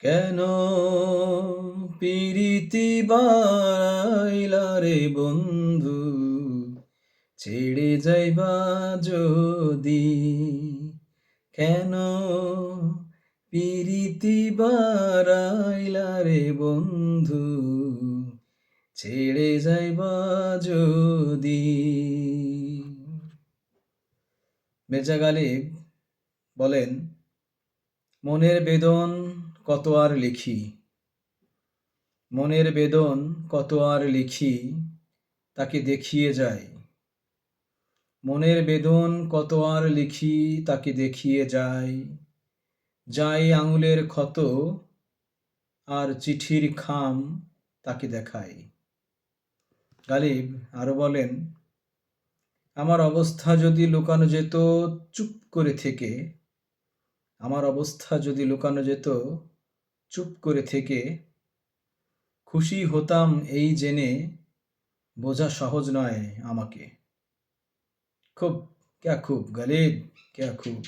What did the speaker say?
কেন পিরিতি বাড়াইলা রে বন্ধু, ছেড়ে যাইবা যদি? কেন পিরিতি বাড়াইলা রে বন্ধু, ছেড়ে যাইবা যদি? মির্জা গালিব বলেন, মনের বেদন কত আর লিখি, মনের বেদন কত আর লিখি, তাকে দেখিয়ে যাই। মনের বেদন কত আর লিখি, তাকে দেখিয়ে যাই। যাই আঙুলের ক্ষত আর চিঠির খাম তাকে দেখাই। গালিব আরো বলেন, আমার অবস্থা যদি লুকানো যেত চুপ করে থেকে, আমার অবস্থা যদি লুকানো যেত চুপ করে থেকে, খুশি হতাম এই জেনে বোঝা সহজ নয় আমাকে। খুব, ক্যা খুব গালিব, ক্যা খুব।